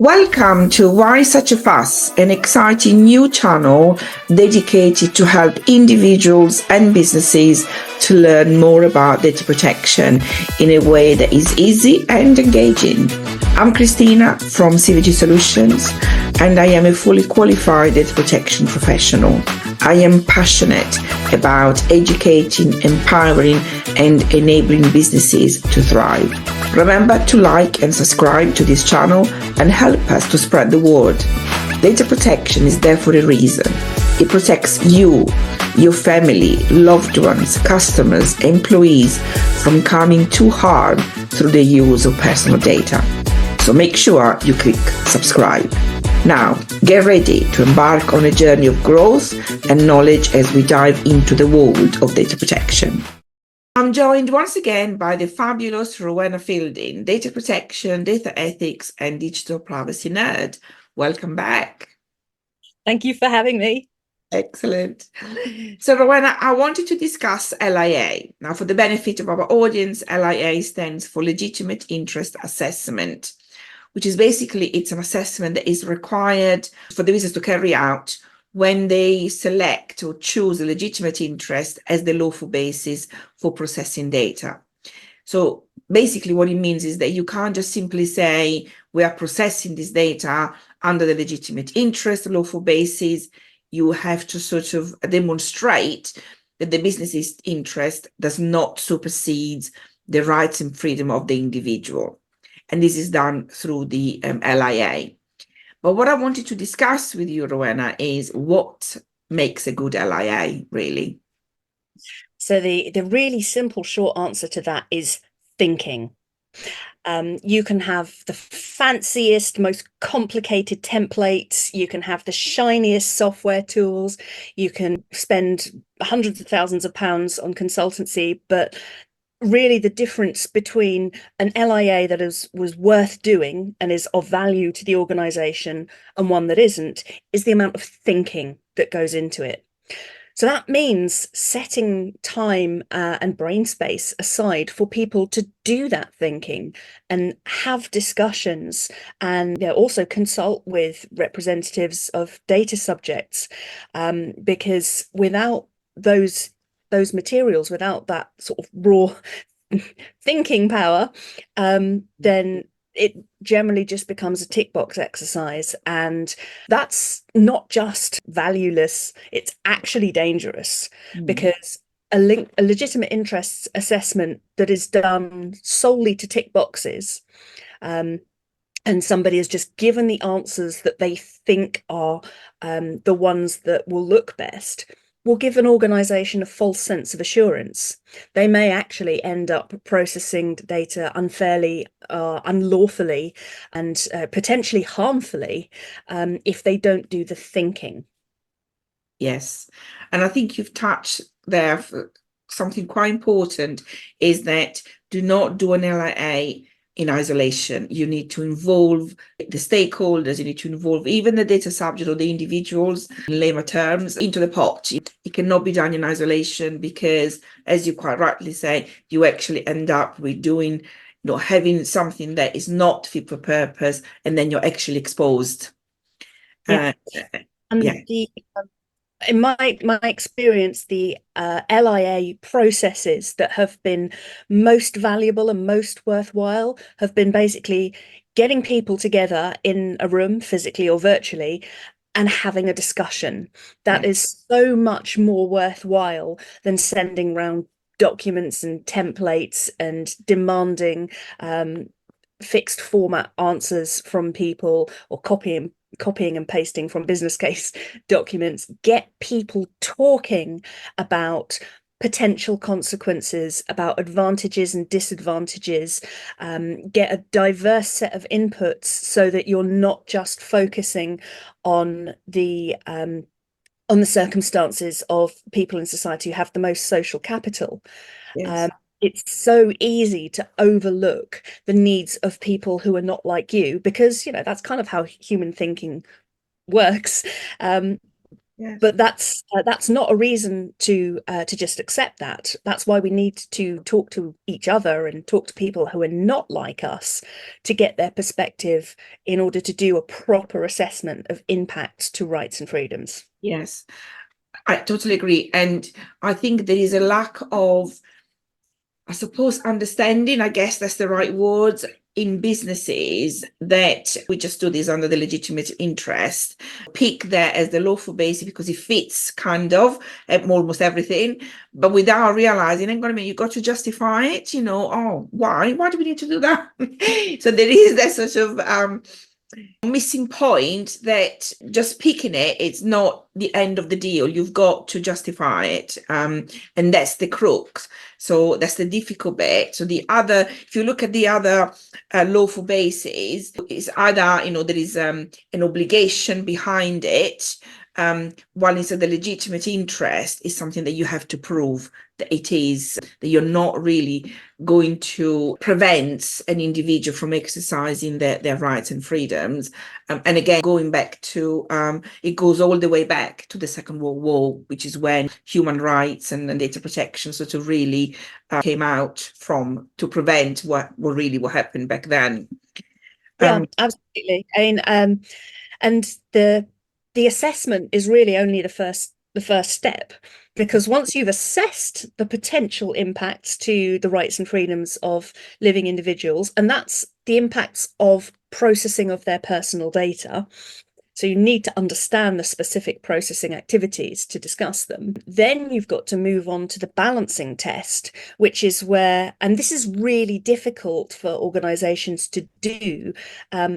Welcome to Why Such a Fuss, an exciting new channel dedicated to help individuals and businesses to learn more about data protection in a way that is easy and engaging. I'm Christina from CVG Solutions, and I am a fully qualified data protection professional. I am passionate about educating, empowering, and enabling businesses to thrive. Remember to like and subscribe to this channel and help us to spread the word. Data protection is there for a reason. It protects you, your family, loved ones, customers, employees from coming to harm through the use of personal data. So make sure you click subscribe. Now, get ready to embark on a journey of growth and knowledge as we dive into the world of data protection. I'm joined once again by the fabulous Rowenna Fielding, data protection, data ethics, and digital privacy nerd. Welcome back. Thank you for having me. Excellent. So, Rowenna, I wanted to discuss LIA. Now, for the benefit of our audience, LIA stands for Legitimate Interest Assessment, which is basically, it's an assessment that is required for the business to carry out when they select or choose a legitimate interest as the lawful basis for processing data. So basically what it means is that you can't just simply say we are processing this data under the legitimate interest lawful basis. You have to sort of demonstrate that the business's interest does not supersede the rights and freedom of the individual. And this is done through the LIA. But what I wanted to discuss with you, Rowenna, is what makes a good LIA, really. So the really simple short answer to that is thinking. You can have the fanciest, most complicated templates. You can have the shiniest software tools. You can spend hundreds of thousands of pounds on consultancy, but really the difference between an LIA that was worth doing and is of value to the organization and one that isn't is the amount of thinking that goes into it. So that means setting time and brain space aside for people to do that thinking and have discussions, and also consult with representatives of data subjects, because without those materials, without that sort of raw thinking power, then it generally just becomes a tick box exercise, and that's not just valueless, it's actually dangerous. Because a legitimate interests assessment that is done solely to tick boxes, and somebody is just given the answers that they think are the ones that will look best, will give an organization a false sense of assurance. They may actually end up processing data unfairly, unlawfully, and potentially harmfully if they don't do the thinking. Yes, and I think you've touched there for something quite important, is that do not do an LIA in isolation. You need to involve the stakeholders, you need to involve even the data subject or the individuals, in layman terms, into the pot. It cannot be done in isolation because, as you quite rightly say, you actually end up with doing, having something that is not fit for purpose, and then you're actually exposed. Yeah. In my experience, the LIA processes that have been most valuable and most worthwhile have been basically getting people together in a room, physically or virtually, and having a discussion. That is so much more worthwhile than sending around documents and templates and demanding fixed format answers from people, or copying and pasting from business case documents. Get people talking about potential consequences, about advantages and disadvantages, get a diverse set of inputs so that you're not just focusing on the circumstances of people in society who have the most social capital. Yes. It's so easy to overlook the needs of people who are not like you, because that's kind of how human thinking works. Yes. But that's not a reason to just accept that. That's why we need to talk to each other and talk to people who are not like us to get their perspective in order to do a proper assessment of impacts to rights and freedoms. Yes, I totally agree. And I think there is a lack of, I suppose, understanding, I guess that's the right word, in businesses, that we just do this under the legitimate interest, pick that as the lawful basis because it fits kind of almost everything, but without realizing, hang on a minute, you've got to justify it, oh, why? Why do we need to do that? So there is that sort of missing point that just picking it's not the end of the deal. You've got to justify it, and that's the crux. So that's the difficult bit. So the other, if you look at the other lawful basis, it's either there is an obligation behind it, while instead the legitimate interest is something that you have to prove that it is, that you're not really going to prevent an individual from exercising their rights and freedoms. And again, going back to, it goes all the way back to the Second World War, which is when human rights and data protection sort of really came out from, to prevent what happened back then. Yeah, absolutely. I mean, and the assessment is really only the first step, because once you've assessed the potential impacts to the rights and freedoms of living individuals, and that's the impacts of processing of their personal data, so you need to understand the specific processing activities to discuss them. Then you've got to move on to the balancing test, which is where, and this is really difficult for organizations to do,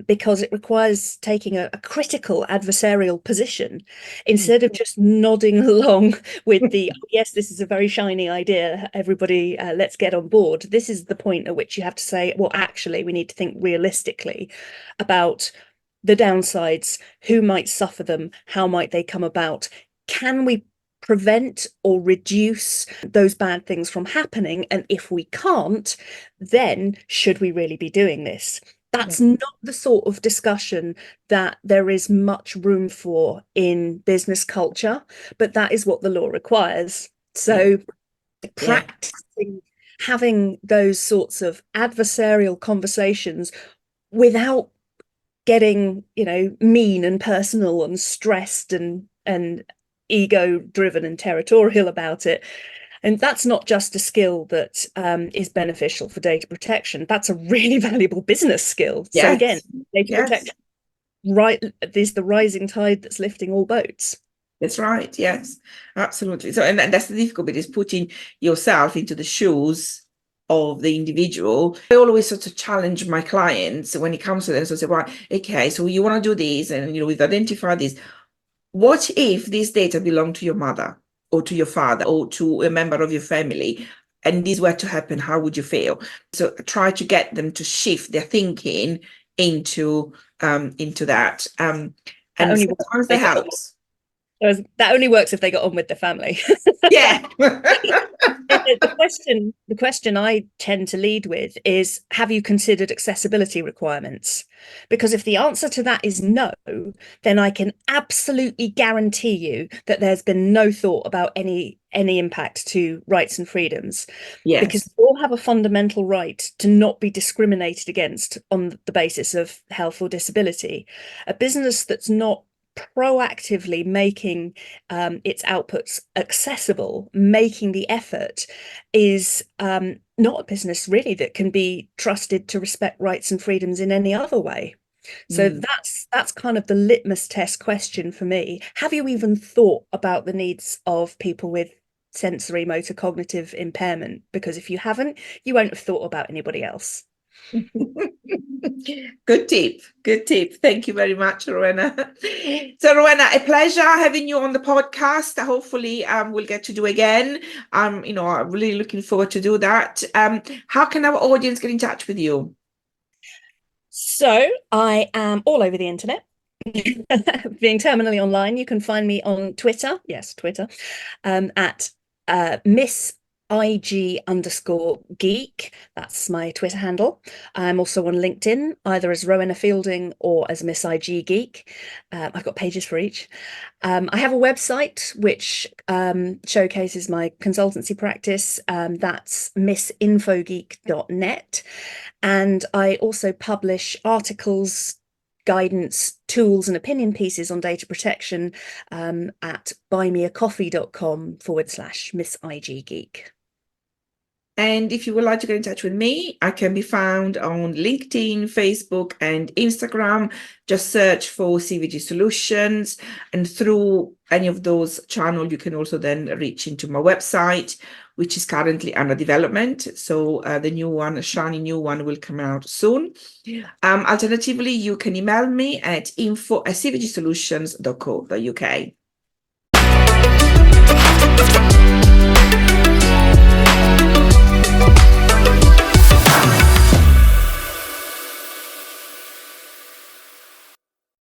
because it requires taking a critical adversarial position instead of just nodding along with the, oh, yes, this is a very shiny idea, everybody, let's get on board. This is the point at which you have to say, well, actually, we need to think realistically about the downsides, who might suffer them, how might they come about, can we prevent or reduce those bad things from happening, and if we can't, then should we really be doing this? That's not the sort of discussion that there is much room for in business culture, but that is what the law requires. So practicing having those sorts of adversarial conversations without getting, mean and personal and stressed and ego driven and territorial about it. And that's not just a skill that is beneficial for data protection. That's a really valuable business skill. Yes. So again, data protection, right, there's the rising tide that's lifting all boats. That's right. Yes, absolutely. So, and that's the difficult bit, is putting yourself into the shoes of the individual. I always sort of challenge my clients when it comes to them. So I say, well, okay, so you want to do this, and we've identified this. What if this data belonged to your mother or to your father or to a member of your family, and this were to happen? How would you feel? So try to get them to shift their thinking into that. And sometimes that helps. That only works if they got on with their family. Yeah. The question I tend to lead with is, have you considered accessibility requirements? Because if the answer to that is no, then I can absolutely guarantee you that there's been no thought about any impact to rights and freedoms. Yes. Because we all have a fundamental right to not be discriminated against on the basis of health or disability. A business that's not proactively making its outputs accessible, making the effort, is not a business really that can be trusted to respect rights and freedoms in any other way. So that's kind of the litmus test question for me. Have you even thought about the needs of people with sensory motor cognitive impairment? Because if you haven't, you won't have thought about anybody else. Good tip. Thank you very much, Rowenna. So, Rowenna, a pleasure having you on the podcast. Hopefully we'll get to do again. I'm really looking forward to do that. How can our audience get in touch with you? So I am all over the internet. Being terminally online, you can find me on Twitter. Yes, Twitter. At Miss IG_geek. That's my Twitter handle. I'm also on LinkedIn, either as Rowenna Fielding or as Miss IG Geek. I've got pages for each. I have a website which showcases my consultancy practice. That's missinfogeek.net. And I also publish articles, guidance, tools, and opinion pieces on data protection at buymeacoffee.com/MissIGGeek. And if you would like to get in touch with me, I can be found on LinkedIn, Facebook, and Instagram. Just search for CVG Solutions. And through any of those channels, you can also then reach into my website, which is currently under development. So the new one, a shiny new one, will come out soon. Alternatively, you can email me at info@cvgsolutions.co.uk.